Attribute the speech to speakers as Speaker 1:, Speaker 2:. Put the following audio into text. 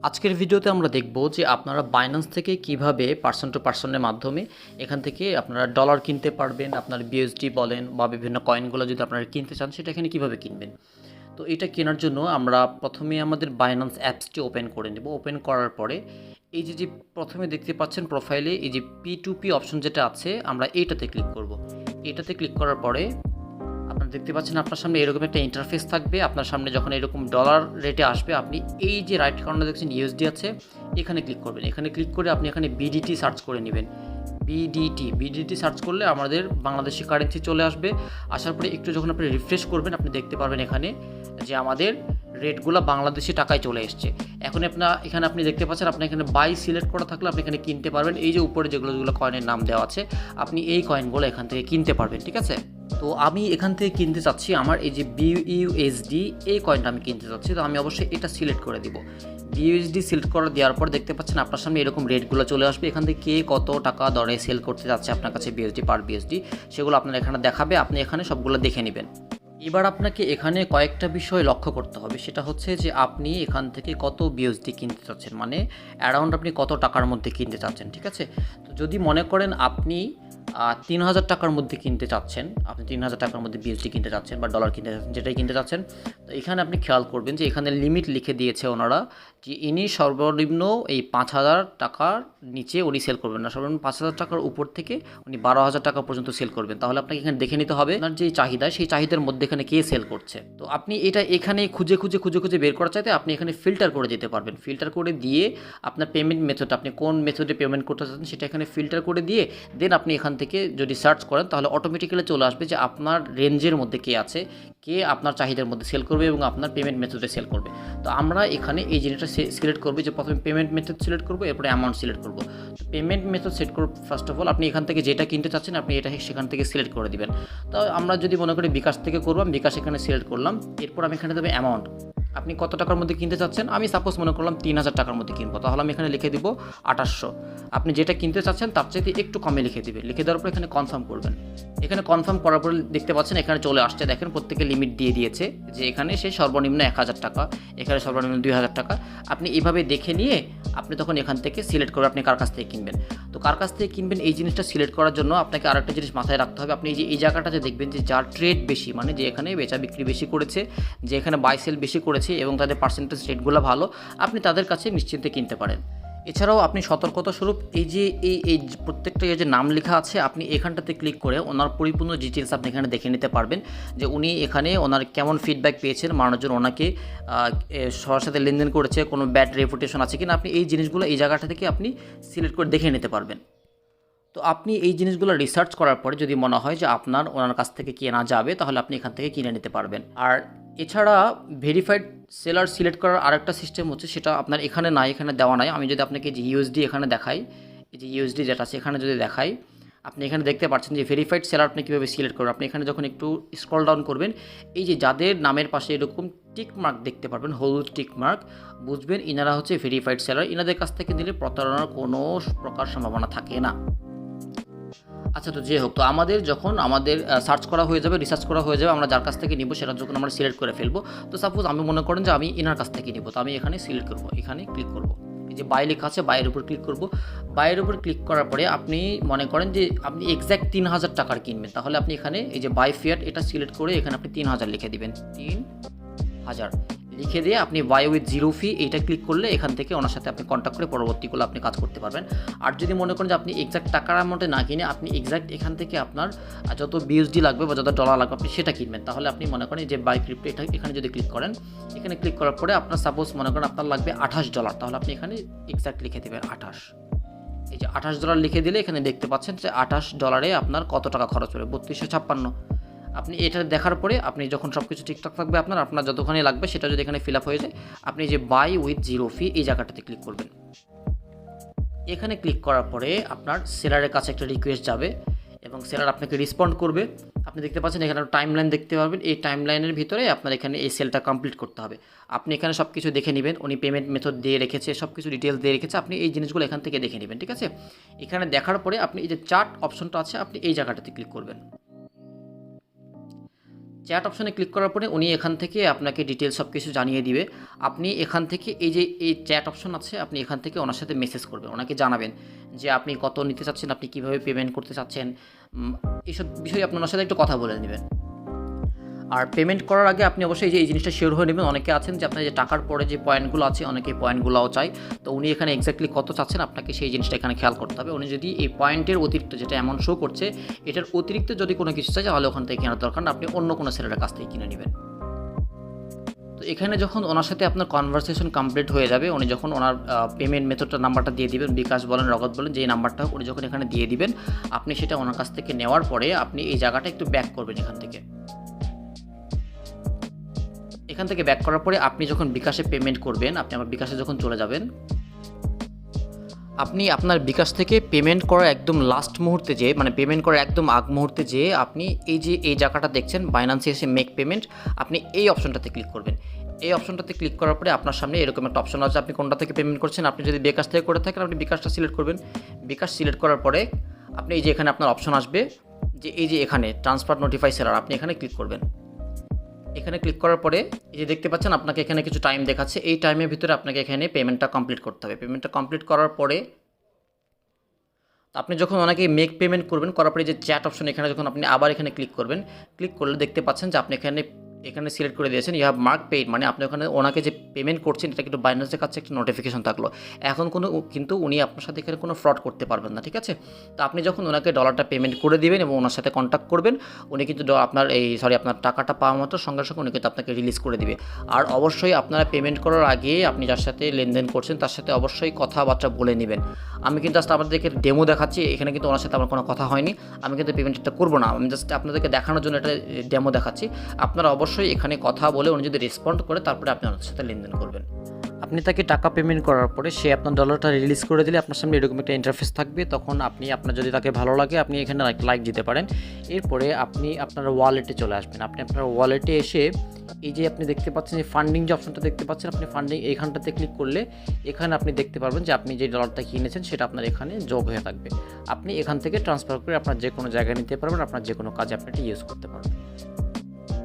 Speaker 1: আজকের ভিডিওতে আমরা দেখব যে আপনারা বাইন্যান্স থেকে কিভাবে পার্সন টু পার্সনের মাধ্যমে এখান থেকে আপনারা ডলার কিনতে পারবেন। আপনার বিএসডি বলেন বা বিভিন্ন কয়েনগুলো যদি আপনারা কিনতে চান সেটা এখানে কিভাবে কিনবেন। তো এটা কেনার জন্য আমরা প্রথমে আমাদের বাইন্যান্স অ্যাপসটি ওপেন করে নেব। ওপেন করার পরে এই যে প্রথমে দেখতে পাচ্ছেন প্রোফাইলে এই যে P2P অপশন যেটা আছে আমরা এইটাতে ক্লিক করব। এটাতে ক্লিক করার পরে আপনারা দেখতে পাচ্ছেন আপনার সামনে এরকম একটা ইন্টারফেস থাকবে। আপনার সামনে যখন এরকম ডলার রেটে আসবে আপনি এই যে রাইট কর্নারে দেখছেন USD আছে, এখানে ক্লিক করবেন। এখানে ক্লিক করে আপনি এখানে BDT সার্চ করে নেবেন। BDT সার্চ করলে আমাদের বাংলাদেশি কারেন্সি চলে আসবে। আসার পরে একটু যখন আপনি রিফ্রেশ করবেন আপনি দেখতে পারবেন এখানে যে আমাদের রেটগুলো বাংলাদেশি টাকায় চলে এসছে। এখন এখানে আপনি দেখতে পাচ্ছেন আপনি এখানে বাই সিলেক্ট করা থাকলে আপনি এখানে কিনতে পারবেন। এই যে উপরে যেগুলো কয়েনের নাম দেওয়া আছে আপনি এই কয়েনগুলো এখান থেকে কিনতে পারবেন, ঠিক আছে। তো আমি এখান থেকে কিনতে চাচ্ছি আমার এই যে BUSD এই কয়েনটা আমি কিনতে চাচ্ছি। তো আমি অবশ্যই এটা সিলেক্ট করে দিব। BUSD সিলেক্ট করে দেওয়ার পর দেখতে পাচ্ছেন আপনার সামনে এরকম রেটগুলো চলে আসবে। এখান থেকে কে কত টাকা দরে সেল করতে যাচ্ছে আপনার কাছে BUSD পার BUSD সেগুলো আপনার এখানে দেখাবে। আপনি এখানে সবগুলো দেখে নেবেন। এবার আপনাকে এখানে কয়েকটা বিষয় লক্ষ্য করতে হবে। সেটা হচ্ছে যে আপনি এখান থেকে কত BUSD কিনতে চাচ্ছেন, মানে অ্যারাউন্ড আপনি কত টাকার মধ্যে কিনতে চাচ্ছেন, ঠিক আছে। তো যদি মনে করেন আপনি 3000 টাকার মধ্যে কিনতে চাচ্ছেন, আপনি 3000 টাকার মধ্যে BUSD কিনতে চাচ্ছেন বা ডলার কিনতে চাচ্ছেন, যেটাই কিনতে চাচ্ছেন, তো এখানে আপনি খেয়াল করবেন যে এখানে লিমিট লিখে দিয়েছে ওনারা যে ইনি সর্বনিম্ন এই 5000 টাকার নিচে উনি সেল করবেন না, সর্বনিম্ন 5000 টাকার উপর থেকে উনি 12000 টাকা পর্যন্ত সেল করবেন। তাহলে আপনাকে এখানে দেখে নিতে হবে আপনার যে চাহিদা সেই চাহিদার মধ্যে এখানে কে সেল করছে। তো আপনি এটা এখানে খুঁজে বের করা চাইতে আপনি এখানে ফিল্টার করে যেতে পারবেন। ফিল্টার করে দিয়ে আপনার পেমেন্ট মেথড, আপনি কোন মেথডে পেমেন্ট করতে চাচ্ছেন সেটা এখানে ফিল্টার করে দিয়ে দেন আপনি এখান থেকে যদি সার্চ করেন তাহলে অটোমেটিক্যালি চলে আসবে যে আপনার রেঞ্জের মধ্যে কে আছে, কে আপনার চাহিদার মধ্যে সেল করবে এবং আপনার পেমেন্ট মেথডে সেল করবে। তো আমরা এখানে এই জিনিসটা সিলেক্ট করবো যে প্রথমে পেমেন্ট মেথড সিলেক্ট করবো, এরপরে অ্যামাউন্ট সিলেক্ট করবো। তো পেমেন্ট মেথড সেট করব ফার্স্ট অফ অল। আপনি এখান থেকে যেটা কিনতে চাচ্ছেন আপনি এটা সেখান থেকে সিলেক্ট করে দিবেন। তো আমরা যদি মনে করি বিকাশ থেকে করবো, আমি বিকাশ এখানে সিলেক্ট করলাম। এরপর আমি এখানে দেবো অ্যামাউন্ট, আপনি কত টাকার মধ্যে কিনতে চাচ্ছেন। আমি সাপোজ মনে করলাম 3000 টাকার মধ্যে কিনবো, তাহলে আমি এখানে লিখে দিব 2800। আপনি যেটা কিনতে চাচ্ছেন তার চাইতে একটু কমে লিখে দিবেন। লিখে দেওয়ার পর এখানে কনফার্ম করবেন। এখানে কনফার্ম করার পর দেখতে পাচ্ছেন এখানে চলে আসছে, দেখেন প্রত্যেকে লিমিট দিয়ে দিয়েছে যে এখানে সে সর্বনিম্ন 1000 টাকা, এখানে সর্বনিম্ন 2000 টাকা। আপনি এইভাবে দেখে নিয়ে আপনি তখন এখান থেকে সিলেক্ট করবেন আপনি কার কাছ থেকে কিনবেন। তো কার কাছ থেকে কিনবেন এই জিনিসটা সিলেক্ট করার জন্য আপনাকে আরেকটা জিনিস মাথায় রাখতে হবে। আপনি এই জায়গাটাতে দেখবেন যে যার ট্রেড বেশি, মানে যে এখানে বেচা বিক্রি বেশি করেছে, যে এখানে বাই সেল বেশি করেছে এবং তাদের পার্সেন্টেজ রেটগুলো ভালো, আপনি তাদের কাছে নিশ্চিন্তে কিনতে পারেন। এছাড়াও আপনি সতর্কতা স্বরূপ এই যে এই প্রত্যেকটা যে নাম লেখা আছে আপনি এখানটাতে ক্লিক করে ওনার পরিপূর্ণ ডিটেলস আপনি এখানে দেখে নিতে পারবেন যে উনি এখানে ওনার কেমন ফিডব্যাক পেয়েছেন, মানুষজন ওনাকে সবার সাথে লেনদেন করেছে, কোনো ব্যাড রেপুটেশন আছে কিনা, আপনি এই জিনিসগুলো এই জায়গাটা থেকে আপনি সিলেক্ট করে দেখে নিতে পারবেন। তো আপনি এই জিনিসগুলো রিসার্চ করার পরে যদি মনে হয় যে আপনার ওনার কাছ থেকে কেনা যাবে তাহলে আপনি এখান থেকে কিনে নিতে পারবেন। আর এছাড়া ভেরিফাইড সেলার সিলেক্ট করার আরেকটা সিস্টেম হচ্ছে, সেটা আপনার এখানে নাই, এখানে দেওয়া নাই। আমি যদি আপনাকে যে USD এখানে দেখাই, এই যে USD যেটা আছে এখানে যদি দেখাই, আপনি এখানে দেখতে পাচ্ছেন যে ভেরিফাইড সেলার আপনি কীভাবে সিলেক্ট করবেন। আপনি এখানে যখন একটু স্ক্রল ডাউন করবেন এই যে যাদের নামের পাশে এরকম টিক মার্ক দেখতে পারবেন, হলুদ টিক মার্ক, বুঝবেন ইনারা হচ্ছে ভেরিফাইড সেলার। ইনাদের কাছ থেকে নিলে প্রতারণার কোনো প্রকার সম্ভাবনা থাকে না। আচ্ছা, তো যে হোক, তো যখন আমাদের সার্চ করা হয়ে যাবে, রিসার্চ করা হয়ে যাবে, আমরা যার কাছ থেকে নিব সেটা যখন আমরা সিলেক্ট করে ফেলবো, তো সাপোজ আমি মনে করেন যে আমি এনার কাছ থেকে নিব, তো আমি এখানে সিলেক্ট করবো, এখানে ক্লিক করবো, এই যে বাই লেখা আছে বাইয়ের উপর ক্লিক করব। বাইয়ের উপর ক্লিক করার পরে আপনি মনে করেন যে আপনি এক্স্যাক্ট 3000 টাকার কিনবেন, তাহলে আপনি এখানে এই যে বাই ফিয়াট এটা সিলেক্ট করে এখানে আপনি 3000 লিখে দিবেন। 3000 লিখে দিয়ে আপনি বাই উইথ জিরো ফি এইটা ক্লিক করলে এখান থেকে ওনার সাথে আপনি কন্ট্যাক্ট করে পরবর্তীগুলো আপনি কাজ করতে পারবেন। আর যদি মনে করেন যে আপনি এক্স্যাক্ট টাকার অ্যামাউন্টে না কিনে আপনি এক্স্যাক্ট এখান থেকে আপনার যত BUSD লাগবে বা যত ডলার লাগবে আপনি সেটা কিনবেন, তাহলে আপনি মনে করেন যে বাই ক্রিপ্টো এটা এখানে যদি ক্লিক করেন, এখানে ক্লিক করার পরে আপনার সাপোজ মনে করেন আপনার লাগবে $28, তাহলে আপনি এখানে এক্স্যাক্ট লিখে দেবেন 28। এই যে $28 লিখে দিলে এখানে দেখতে পাচ্ছেন যে $28 আপনার কত টাকা খরচ হবে, 3256। আপনি এটা দেখার পরে আপনি যখন সব কিছু ঠিকঠাক থাকবে আপনার যতখানি লাগবে সেটা যদি এখানে ফিল আপ হয়ে যায়, আপনি যে বাই উইথ জিরো ফি এই জায়গাটাতে ক্লিক করবেন। এখানে ক্লিক করার পরে আপনার সেলারের কাছে একটা রিকোয়েস্ট যাবে এবং সেলার আপনাকে রেসপন্ড করবে। আপনি দেখতে পাচ্ছেন এখানে টাইমলাইন দেখতে পারবেন, এই টাইমলাইনের ভিতরে আপনার এখানে এই সেলটা কমপ্লিট করতে হবে। আপনি এখানে সব কিছু দেখে নেবেন, উনি পেমেন্ট মেথড দিয়ে রেখেছে, সব কিছু ডিটেলস দিয়ে রেখেছে, আপনি এই জিনিসগুলো এখান থেকে দেখে নেবেন, ঠিক আছে। এখানে দেখার পরে আপনি এই যে চার্ট অপশনটা আছে আপনি এই জায়গাটাতে ক্লিক করবেন। চ্যাট অপশনে ক্লিক করার পরে উনি এখান থেকে আপনাকে ডিটেলস সব কিছু জানিয়ে দিবে। আপনি এখান থেকে এই যে এই চ্যাট অপশন আছে, আপনি এখান থেকে ওনার সাথে মেসেজ করবেন, ওনাকে জানাবেন যে আপনি কত নিতে চাচ্ছেন, আপনি কীভাবে পেমেন্ট করতে চাচ্ছেন, এইসব বিষয়ে আপনি ওনার সাথে একটু কথা বলে নেবেন। আর পেমেন্ট করার আগে আপনি অবশ্যই এই জিনিসটা শিওর হয়ে নেবেন। অনেকে আছেন যে আপনার যে টাকার পরে যে পয়েন্টগুলো আছে, অনেকে পয়েন্টগুলোও চাই, তো উনি এখানে এক্স্যাক্টলি কত চাচ্ছেন আপনাকে সেই জিনিসটা এখানে খেয়াল করতে হবে। উনি যদি এই পয়েন্টের অতিরিক্ত, যেটা অ্যামাউন্ট শো করছে, এটার অতিরিক্ত যদি কোনো কিছু চাই, তাহলে ওখান থেকে কেনার দরকার না, আপনি অন্য কোনো সেলের কাছ থেকে কিনে নেবেন। তো এখানে যখন ওনার সাথে আপনার কনভারসেশন কমপ্লিট হয়ে যাবে, উনি যখন ওনার পেমেন্ট মেথডটা নাম্বারটা দিয়ে দিবেন, বিকাশ বলেন, নগদ বলেন, যেই নাম্বারটা উনি যখন এখানে দিয়ে দিবেন, আপনি সেটা ওনার কাছ থেকে নেওয়ার পরে আপনি এই জায়গাটা একটু ব্যাক করবেন। এখান থেকে ব্যাক করার পরে আপনি যখন বিকাশে পেমেন্ট করবেন, আপনি আমার বিকাশে যখন চলে যাবেন, আপনি আপনার বিকাশ থেকে পেমেন্ট করার একদম লাস্ট মুহূর্তে যেয়ে, মানে পেমেন্ট করার একদম আগ মুহূর্তে যেয়ে আপনি এই যে এই জায়গাটা দেখছেন বাইন্যান্সে এসে মেক পেমেন্ট, আপনি এই অপশনটাতে ক্লিক করবেন। এই অপশনটাতে ক্লিক করার পরে আপনার সামনে এরকম একটা অপশন আছে, আপনি কোনটা থেকে পেমেন্ট করছেন। আপনি যদি বিকাশ থেকে করে থাকেন, আপনি বিকাশটা সিলেক্ট করবেন। বিকাশ সিলেক্ট করার পরে আপনি এই যে এখানে আপনার অপশন আসবে যে এই যে এখানে ট্রান্সফার নোটিফাই সেলার, আপনি এখানে ক্লিক করবেন। এখানে ক্লিক করার পরে এই যে দেখতে পাচ্ছেন আপনাকে এখানে কিছু টাইম দেখাচ্ছে, এই টাইমের ভিতরে আপনাকে এখানে পেমেন্টটা কমপ্লিট করতে হবে। পেমেন্টটা কমপ্লিট করার পরে আপনি যখন ওনাকে মেক পেমেন্ট করবেন, করার পরে যে চ্যাট অপশন, এখানে যখন আপনি আবার এখানে ক্লিক করবেন, ক্লিক করলে দেখতে পাচ্ছেন যে আপনি এখানে সিলেক্ট করে দিয়েছেন ইউ হ্যাভ মার্ক পেইড, মানে আপনি ওখানে ওনাকে যে পেমেন্ট করছেন এটা কিন্তু বাইন্যান্সের কাছে একটা নোটিফিকেশন থাকলো। এখন কিন্তু উনি আপনার সাথে এখানে কোনো ফ্রড করতে পারবেন না, ঠিক আছে। তো আপনি যখন ওনাকে ডলারটা পেমেন্ট করে দিবেন এবং ওনার সাথে কন্ট্যাক্ট করবেন, উনি কিন্তু আপনার টাকাটা পাওয়া মাত্র সঙ্গে সঙ্গে উনি কিন্তু আপনাকে রিলিজ করে দিবে। আর অবশ্যই আপনারা পেমেন্ট করার আগে আপনি যার সাথে লেনদেন করছেন তার সাথে অবশ্যই কথাবার্তা বলে নেবেন। আমি কিন্তু জাস্ট আপনাদেরকে ডেমো দেখাচ্ছি, এখানে কিন্তু ওনার সাথে আমার কোনো কথা হয়নি, আমি কিন্তু পেমেন্টটা করবো না, আমি জাস্ট আপনাদেরকে দেখানোর জন্য এটা ডেমো দেখাচ্ছি। আপনারা অবশ্যই এখানে কথা বলে উনি যদি রেসপন্ড করে তারপরে আপনি ওনার সাথে লেনদেন করবেন। আপনি তাকে টাকা পেমেন্ট করার পরে সে আপনার ডলারটা রিলিজ করে দিলে আপনার সামনে এরকম একটা ইন্টারফেস থাকবে। তখন আপনার যদি তাকে ভালো লাগে আপনি এখানে লাইক দিতে পারেন। এরপরে আপনি আপনার ওয়ালেটে চলে আসবেন। আপনি আপনার ওয়ালেটে এসে এই যে আপনি দেখতে পাচ্ছেন যে ফান্ডিং যে অপশনটা দেখতে পাচ্ছেন, আপনি ফান্ডিং এইখানটাতে ক্লিক করলে এখানে আপনি দেখতে পারবেন যে আপনি যে ডলারটা কিনেছেন সেটা আপনার এখানে যোগ হয়ে থাকবে। আপনি এখান থেকে ট্রান্সফার করে আপনার যে কোনো জায়গায় নিতে পারবেন, আপনার যে কোনো কাজে আপনি এটা ইউজ করতে পারবেন।